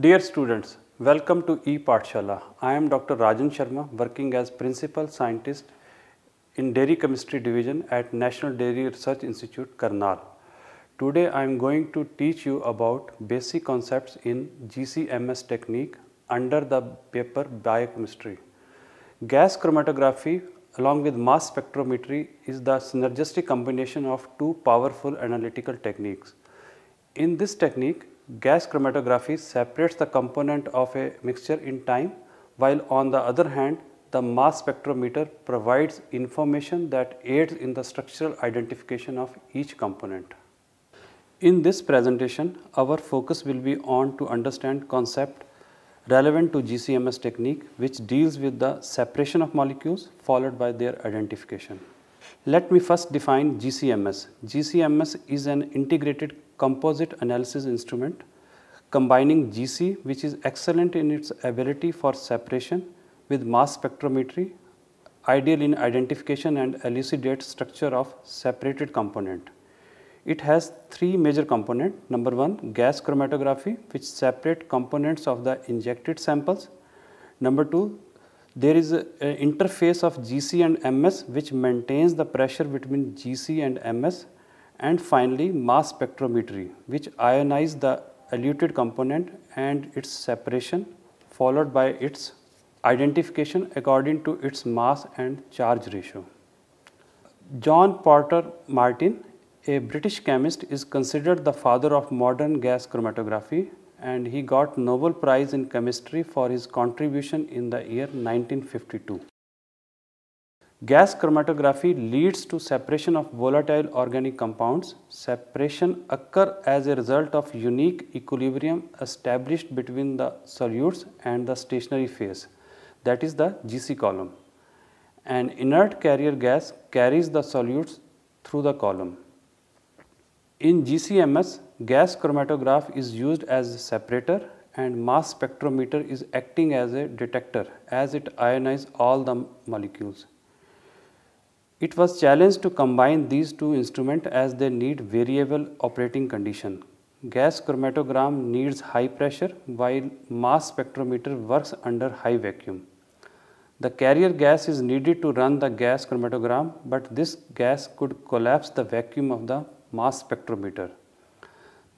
Dear students, welcome to ePathshala. I am Dr. Rajan Sharma, working as Principal Scientist in Dairy Chemistry Division at National Dairy Research Institute, Karnal. Today I am going to teach you about basic concepts in GC-MS technique under the paper Biochemistry. Gas chromatography along with mass spectrometry is the synergistic combination of two powerful analytical techniques. In this technique, gas chromatography separates the component of a mixture in time, while on the other hand, the mass spectrometer provides information that aids in the structural identification of each component. In this presentation, our focus will be on to understand concept relevant to GC-MS technique, which deals with the separation of molecules followed by their identification. Let me first define GC-MS. GC-MS is an integrated composite analysis instrument combining GC, which is excellent in its ability for separation, with mass spectrometry, ideal in identification and elucidate structure of separated component. It has three major components. Number one, gas chromatography, which separate components of the injected samples. Number two, there is an interface of GC and MS, which maintains the pressure between GC and MS. And finally, mass spectrometry, which ionize the eluted component and its separation, followed by its identification according to its mass and charge ratio. John Porter Martin, a British chemist, is considered the father of modern gas chromatography, and he got Nobel Prize in Chemistry for his contribution in the year 1952. Gas chromatography leads to separation of volatile organic compounds. Separation occurs as a result of unique equilibrium established between the solutes and the stationary phase, that is the GC column. An inert carrier gas carries the solutes through the column. In GC-MS, gas chromatograph is used as a separator and mass spectrometer is acting as a detector as it ionizes all the molecules. It was challenged to combine these two instruments as they need variable operating condition. Gas chromatogram needs high pressure while mass spectrometer works under high vacuum. The carrier gas is needed to run the gas chromatogram, but this gas could collapse the vacuum of the mass spectrometer.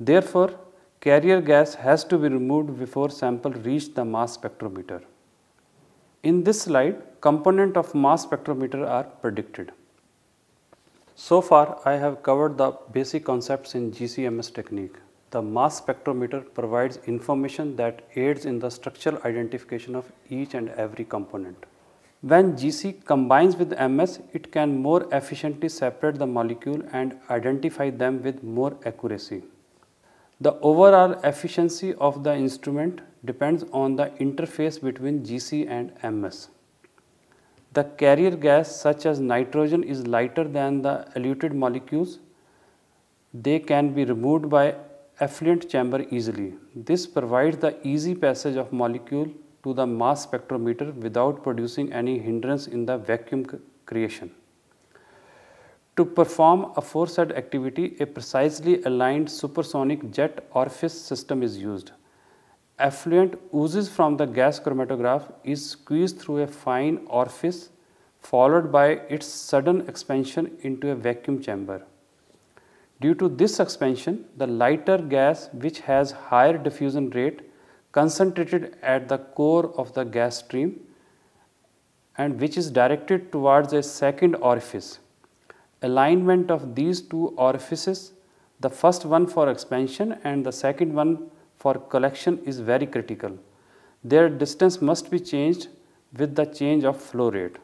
Therefore, carrier gas has to be removed before sample reach the mass spectrometer. In this slide, component of mass spectrometer are predicted. So far, I have covered the basic concepts in GC-MS technique. The mass spectrometer provides information that aids in the structural identification of each and every component. When GC combines with MS, it can more efficiently separate the molecule and identify them with more accuracy. The overall efficiency of the instrument depends on the interface between GC and MS. The carrier gas such as nitrogen is lighter than the eluted molecules. They can be removed by effluent chamber easily. This provides the easy passage of molecule to the mass spectrometer without producing any hindrance in the vacuum creation. To perform aforesaid activity, a precisely aligned supersonic jet orifice system is used. Effluent oozes from the gas chromatograph is squeezed through a fine orifice followed by its sudden expansion into a vacuum chamber. Due to this expansion, the lighter gas, which has higher diffusion rate, concentrated at the core of the gas stream and which is directed towards a second orifice. Alignment of these two orifices, the first one for expansion and the second one for collection, is very critical. Their distance must be changed with the change of flow rate.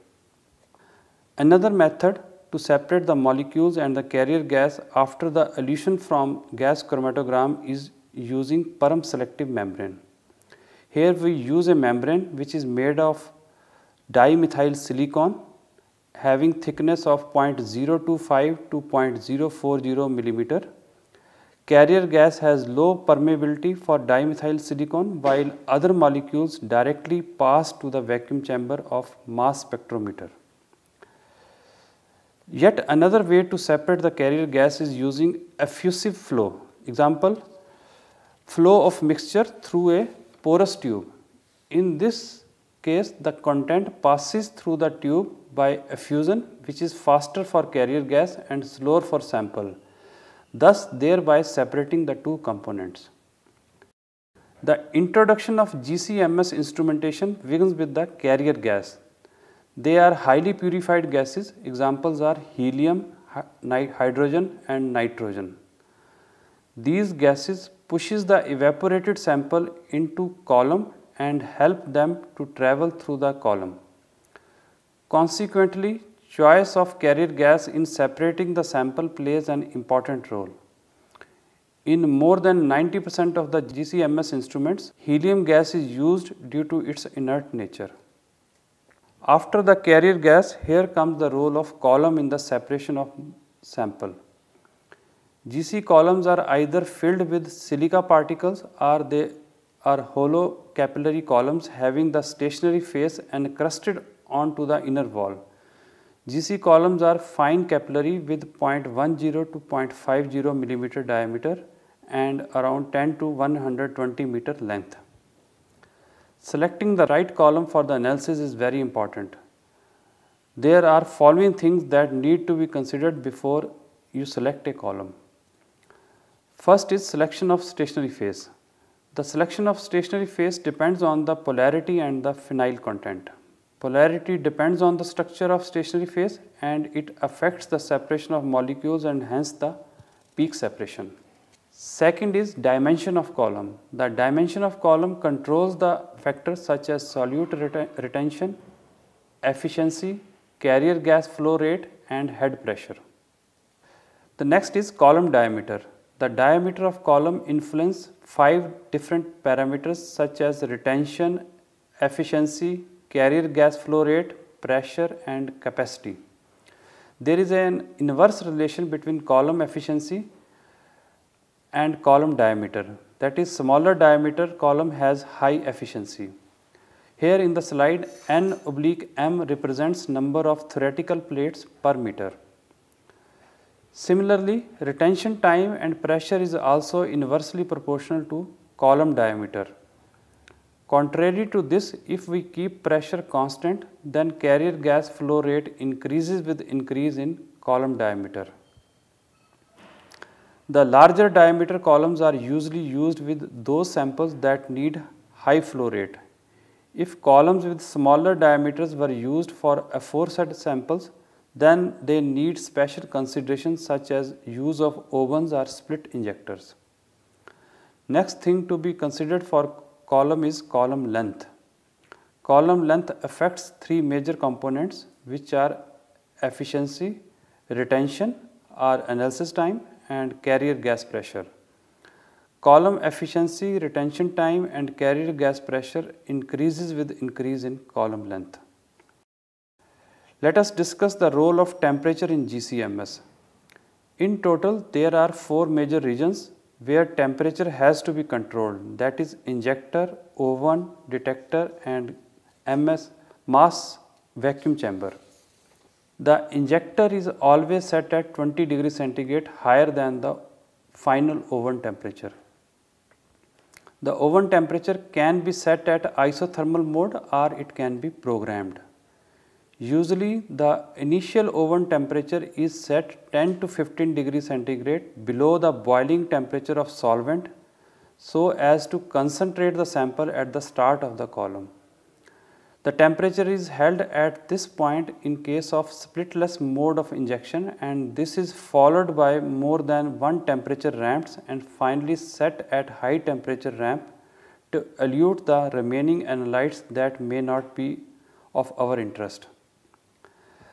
Another method to separate the molecules and the carrier gas after the elution from gas chromatogram is using Perm selective membrane. Here we use a membrane which is made of dimethyl silicon having thickness of 0.025 to 0.040 millimeter. Carrier gas has low permeability for dimethyl silicon, while other molecules directly pass to the vacuum chamber of mass spectrometer. Yet another way to separate the carrier gas is using effusive flow. Example, flow of mixture through a porous tube. In this case, the content passes through the tube by effusion, which is faster for carrier gas and slower for sample, thus thereby separating the two components. The introduction of GC-MS instrumentation begins with the carrier gas. They are highly purified gases. Examples are helium, hydrogen and nitrogen. These gases pushes the evaporated sample into column and help them to travel through the column. Consequently, choice of carrier gas in separating the sample plays an important role. In more than 90% of the GC-MS instruments, helium gas is used due to its inert nature. After the carrier gas, here comes the role of column in the separation of sample. GC columns are either filled with silica particles or they are hollow capillary columns having the stationary face encrusted onto the inner wall. GC columns are fine capillary with 0.10 to 0.50 mm diameter and around 10 to 120 meter length. Selecting the right column for the analysis is very important. There are following things that need to be considered before you select a column. First is selection of stationary phase. The selection of stationary phase depends on the polarity and the phenyl content. Polarity depends on the structure of stationary phase and it affects the separation of molecules and hence the peak separation. Second is dimension of column. The dimension of column controls the factors such as solute retention, efficiency, carrier gas flow rate and head pressure. The next is column diameter. The diameter of column influences 5 different parameters such as retention, efficiency, carrier gas flow rate, pressure and capacity. There is an inverse relation between column efficiency and column diameter. That is, smaller diameter column has high efficiency. Here in the slide, N/M represents number of theoretical plates per meter. Similarly, retention time and pressure is also inversely proportional to column diameter. Contrary to this, if we keep pressure constant, then carrier gas flow rate increases with increase in column diameter. The larger diameter columns are usually used with those samples that need high flow rate. If columns with smaller diameters were used for aforesaid samples, then they need special considerations such as use of ovens or split injectors. Next thing to be considered for column is column length. Column length affects 3 major components which are efficiency, retention or analysis time and carrier gas pressure. Column efficiency, retention time and carrier gas pressure increases with increase in column length. Let us discuss the role of temperature in GC-MS. In total, there are 4 major regions where temperature has to be controlled, that is injector, oven, detector and mass vacuum chamber. The injector is always set at 20 degrees centigrade higher than the final oven temperature. The oven temperature can be set at isothermal mode or it can be programmed. Usually the initial oven temperature is set 10 to 15 degrees centigrade below the boiling temperature of solvent so as to concentrate the sample at the start of the column. The temperature is held at this point in case of splitless mode of injection and this is followed by more than one temperature ramps and finally set at high temperature ramp to elute the remaining analytes that may not be of our interest.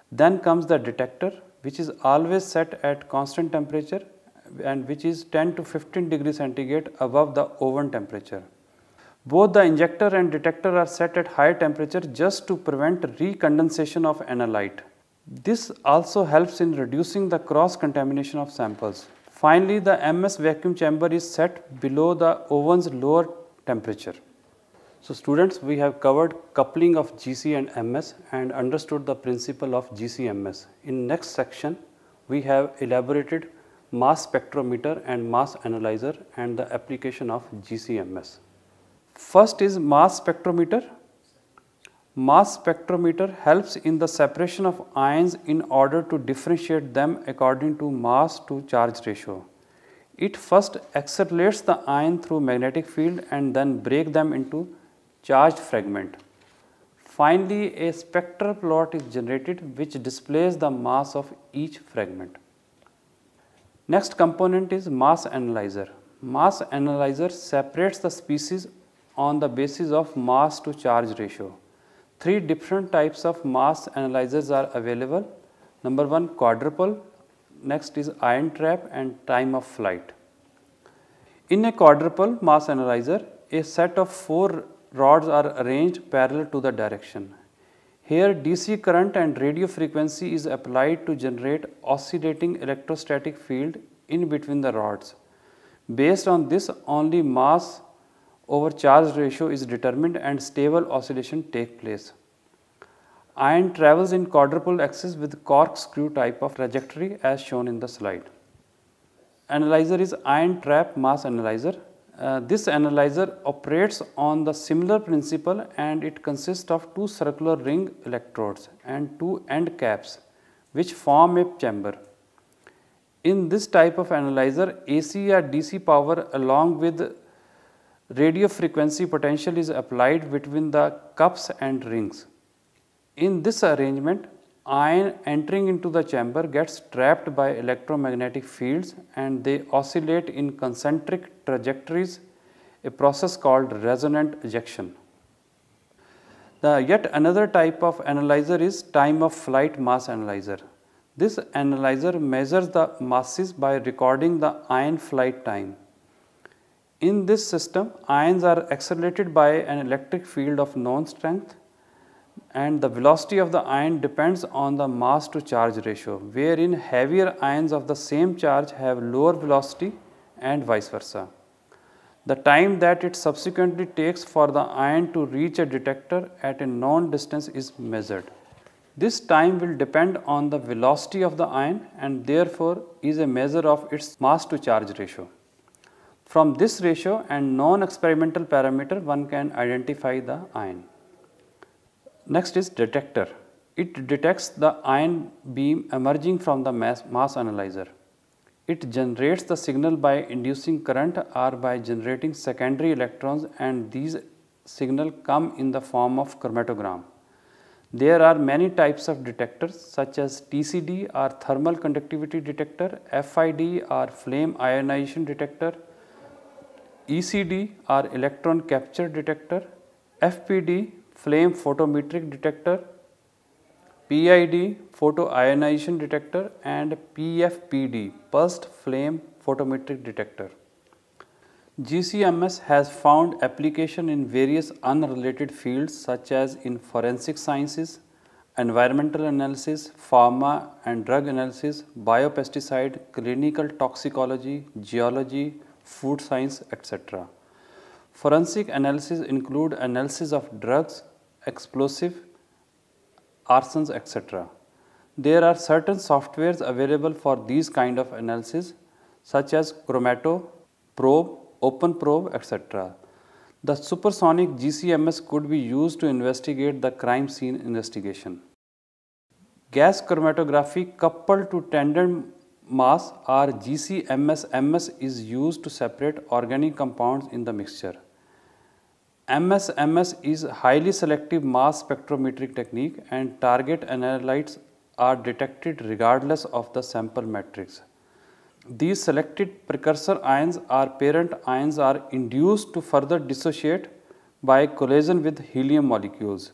Then comes the detector, which is always set at constant temperature and which is 10 to 15 degrees centigrade above the oven temperature. Both the injector and detector are set at high temperature just to prevent recondensation of analyte. This also helps in reducing the cross-contamination of samples. Finally, the MS vacuum chamber is set below the oven's lower temperature. So students, we have covered coupling of GC and MS and understood the principle of GC-MS. In next section, we have elaborated mass spectrometer and mass analyzer and the application of GC-MS. First is mass spectrometer. Mass spectrometer helps in the separation of ions in order to differentiate them according to mass to charge ratio. It first accelerates the ion through magnetic field and then break them into charged fragment. Finally, a spectral plot is generated which displays the mass of each fragment. Next component is mass analyzer. Mass analyzer separates the species on the basis of mass to charge ratio. Three different types of mass analyzers are available. Number one, quadrupole. Next is ion trap and time of flight. In a quadrupole mass analyzer, a set of 4 rods are arranged parallel to the direction. Here DC current and radio frequency is applied to generate oscillating electrostatic field in between the rods. Based on this, only mass over charge ratio is determined and stable oscillation take place. Ion travels in quadrupole axis with corkscrew type of trajectory as shown in the slide. Analyzer is ion trap mass analyzer. This analyzer operates on the similar principle and it consists of 2 circular ring electrodes and 2 end caps which form a chamber. In this type of analyzer, AC or DC power along with radio frequency potential is applied between the cups and rings. In this arrangement, ion entering into the chamber gets trapped by electromagnetic fields and they oscillate in concentric trajectories, a process called resonant ejection. Yet another type of analyzer is time of flight mass analyzer. This analyzer measures the masses by recording the ion flight time. In this system, ions are accelerated by an electric field of known strength, and the velocity of the ion depends on the mass to charge ratio, wherein heavier ions of the same charge have lower velocity and vice versa. The time that it subsequently takes for the ion to reach a detector at a known distance is measured. This time will depend on the velocity of the ion and therefore is a measure of its mass to charge ratio. From this ratio and known experimental parameter, one can identify the ion. Next is detector. It detects the ion beam emerging from the mass analyzer. It generates the signal by inducing current or by generating secondary electrons, and these signals come in the form of chromatogram. There are many types of detectors such as TCD or thermal conductivity detector, FID or flame ionization detector, ECD or electron capture detector, FPD flame photometric detector, PID photoionization detector, and PFPD pulsed flame photometric detector. GCMS has found application in various unrelated fields such as in forensic sciences, environmental analysis, pharma and drug analysis, biopesticide, clinical toxicology, geology, food science, etc. Forensic analysis include analysis of drugs, explosive, arsons, etc. There are certain softwares available for these kind of analysis such as Chromato, Probe, OpenProbe, etc. The supersonic GCMS could be used to investigate the crime scene investigation. Gas chromatography coupled to tandem mass or GCMS-MS is used to separate organic compounds in the mixture. MS-MS is highly selective mass spectrometric technique and target analytes are detected regardless of the sample matrix. These selected precursor ions or parent ions are induced to further dissociate by collision with helium molecules.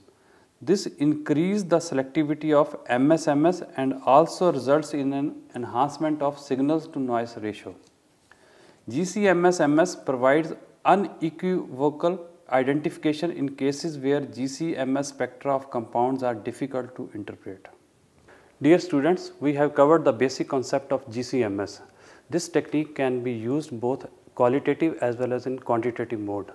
This increases the selectivity of MS-MS and also results in an enhancement of signals to noise ratio. GCMS-MS provides unequivocal identification in cases where GCMS spectra of compounds are difficult to interpret. Dear students, we have covered the basic concept of GCMS. This technique can be used both qualitative as well as in quantitative mode.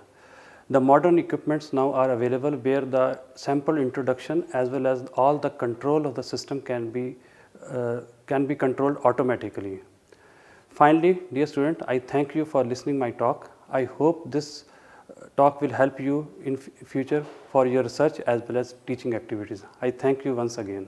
The modern equipments now are available where the sample introduction as well as all the control of the system can be controlled automatically. Finally, dear student, I thank you for listening my talk. I hope this talk will help you in future for your research as well as teaching activities. I thank you once again.